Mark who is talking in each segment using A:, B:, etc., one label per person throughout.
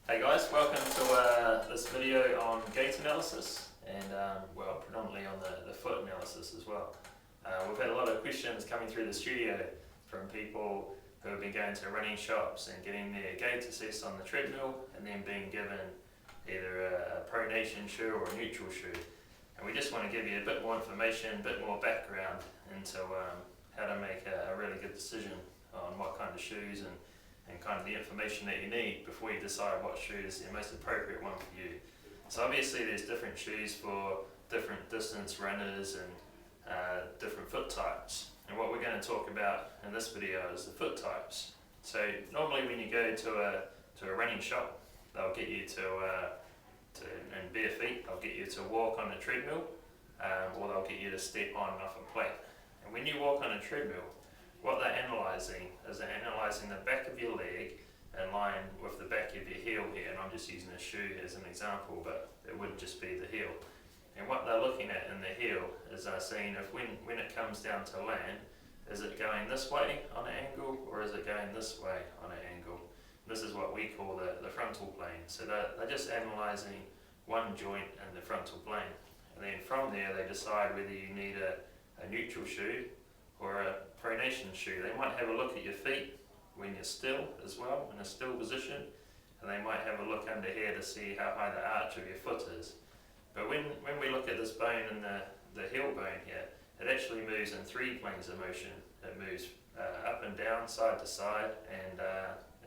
A: Hey guys, welcome to this video on gait analysis and predominantly on the foot analysis as well. We've had a lot of questions coming through the studio from people who have been going to running shops and getting their gait assessed on the treadmill and then being given either a pronation shoe or a neutral shoe. And we just want to give you a bit more information, a bit more background into how to make a really good decision on what kind of shoes and kind of the information that you need before you decide what shoe is the most appropriate one for you. So obviously there's different shoes for different distance runners and different foot types. And what we're going to talk about in this video is the foot types. So normally when you go to a running shop, they'll get you in bare feet, they'll get you to walk on a treadmill, or they'll get you to step on and off a plate. And when you walk on a treadmill, what they're analysing is they're analysing the back of your leg in line with the back of your heel here, and I'm just using a shoe as an example, but it would just be the heel. And what they're looking at in the heel is they're seeing if when it comes down to land, is it going this way on an angle or is it going this way on an angle? This is what we call the frontal plane. So they're just analysing one joint in the frontal plane, and then from there they decide whether you need a neutral shoe or a pronation shoe. They might have a look at your feet when you're still as well, in a still position, and they might have a look under here to see how high the arch of your foot is. But when we look at this bone in the heel bone here, it actually moves in three planes of motion. It moves up and down, side to side, and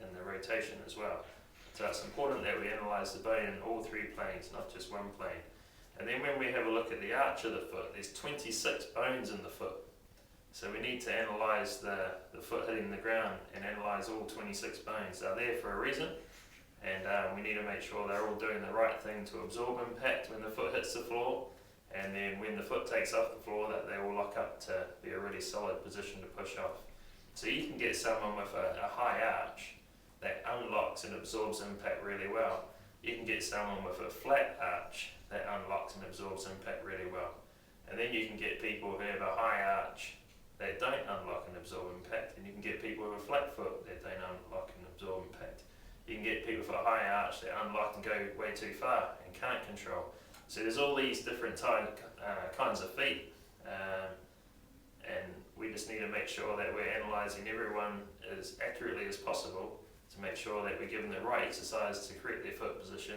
A: in the rotation as well. So it's important that we analyse the bone in all three planes, not just one plane. And then when we have a look at the arch of the foot, there's 26 bones in the foot. So we need to analyse the foot hitting the ground and analyse all 26 bones. They're there for a reason, and we need to make sure they're all doing the right thing to absorb impact when the foot hits the floor, and then when the foot takes off the floor, that they all lock up to be a really solid position to push off. So you can get someone with a high arch that unlocks and absorbs impact really well. You can get someone with a flat arch that unlocks and absorbs impact really well. And then you can get people who have a high arch that don't unlock and absorb impact, and you can get people with a flat foot that don't unlock and absorb impact. You can get people with a high arch that unlock and go way too far and can't control. So there's all these different kinds of feet, and we just need to make sure that we're analysing everyone as accurately as possible to make sure that we're giving the right exercise to correct their foot position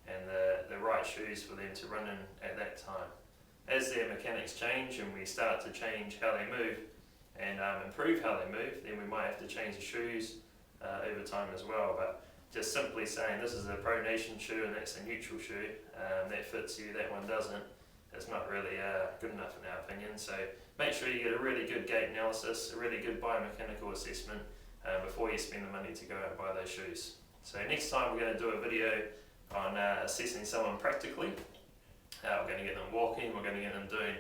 A: and the right shoes for them to run in at that time. As their mechanics change and we start to change how they move and improve how they move, then we might have to change the shoes over time as well. But just simply saying this is a pronation shoe and that's a neutral shoe, that fits you, that one doesn't, it's not really good enough in our opinion. So make sure you get a really good gait analysis, a really good biomechanical assessment before you spend the money to go out and buy those shoes. So next time we're going to do a video on assessing someone practically. We're going to get them walking, we're going to get them doing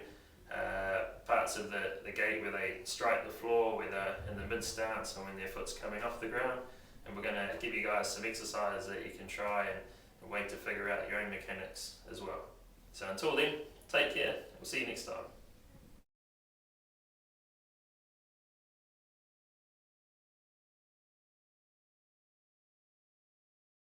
A: parts of the gait where they strike the floor, where they're in the mid stance and when their foot's coming off the ground. And we're going to give you guys some exercises that you can try and wait to figure out your own mechanics as well. So until then, take care, we'll see you next time.